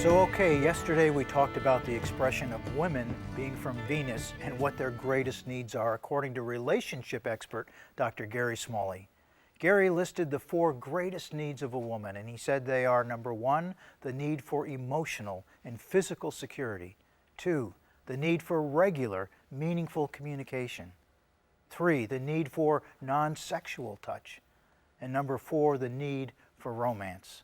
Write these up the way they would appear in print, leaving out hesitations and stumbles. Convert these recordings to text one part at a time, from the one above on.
Okay, yesterday we talked about the expression of women being from Venus and what their greatest needs are, according to relationship expert Dr. Gary Smalley. Gary listed the 4 greatest needs of a woman, and he said they are: number 1, the need for emotional and physical security; 2, the need for regular, meaningful communication; 3, the need for non-sexual touch; and number 4, the need for romance.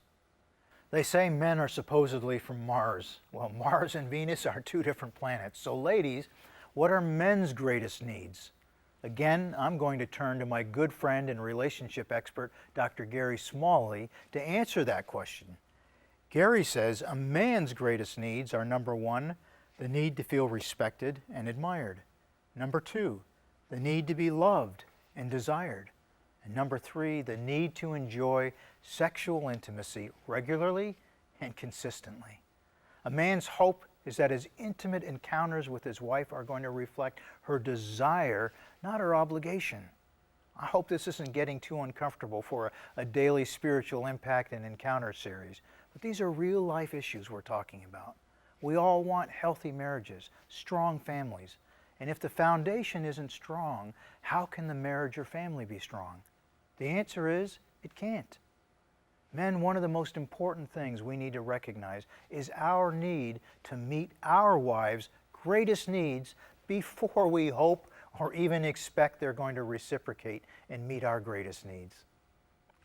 They say men are supposedly from Mars. Well, Mars and Venus are 2 different planets. So ladies, what are men's greatest needs? Again, I'm going to turn to my good friend and relationship expert, Dr. Gary Smalley, to answer that question. Gary says a man's greatest needs are: number 1, the need to feel respected and admired; number 2, the need to be loved and desired; and number 3, the need to enjoy sexual intimacy regularly and consistently. A man's hope is that his intimate encounters with his wife are going to reflect her desire, not her obligation. I hope this isn't getting too uncomfortable for a daily spiritual impact and encounter series, but these are real life issues we're talking about. We all want healthy marriages, strong families, and if the foundation isn't strong, how can the marriage or family be strong? The answer is, it can't. Men, one of the most important things we need to recognize is our need to meet our wives' greatest needs before we hope or even expect they're going to reciprocate and meet our greatest needs.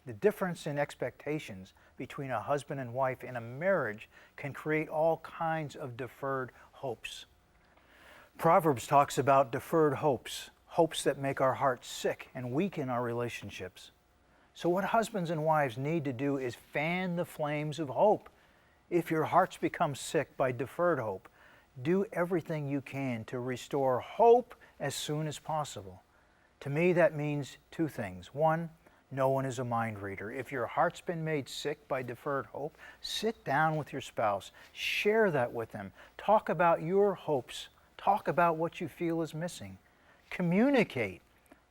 The difference in expectations between a husband and wife in a marriage can create all kinds of deferred hopes. Proverbs talks about deferred hopes, hopes that make our hearts sick and weaken our relationships. So what husbands and wives need to do is fan the flames of hope. If your hearts become sick by deferred hope, do everything you can to restore hope as soon as possible. To me, that means 2 things. 1, no one is a mind reader. If your heart's been made sick by deferred hope, sit down with your spouse. Share that with them. Talk about your hopes. Talk about what you feel is missing. Communicate.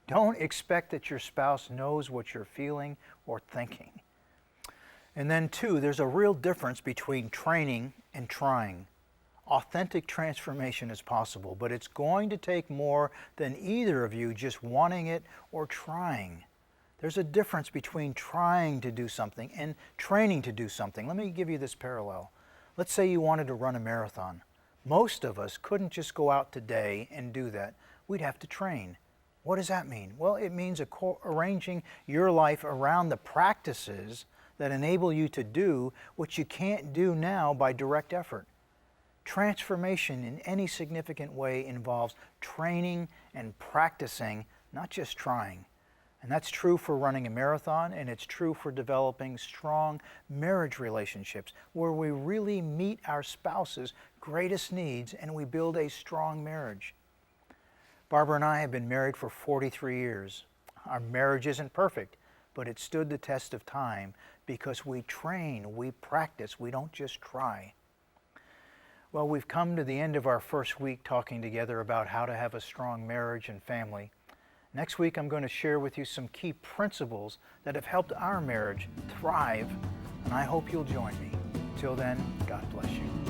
Don't expect that your spouse knows what you're feeling or thinking. And then 2, there's a real difference between training and trying. Authentic transformation is possible, but it's going to take more than either of you just wanting it or trying. There's a difference between trying to do something and training to do something. Let me give you this parallel. Let's say you wanted to run a marathon. Most of us couldn't just go out today and do that. We'd have to train. What does that mean? Well, it means arranging your life around the practices that enable you to do what you can't do now by direct effort. Transformation in any significant way involves training and practicing, not just trying. And that's true for running a marathon, and it's true for developing strong marriage relationships where we really meet our spouse's greatest needs and we build a strong marriage. Barbara and I have been married for 43 years. Our marriage isn't perfect, but it stood the test of time because we train, we practice, we don't just try. Well, we've come to the end of our first week talking together about how to have a strong marriage and family. Next week, I'm going to share with you some key principles that have helped our marriage thrive, and I hope you'll join me. Till then, God bless you.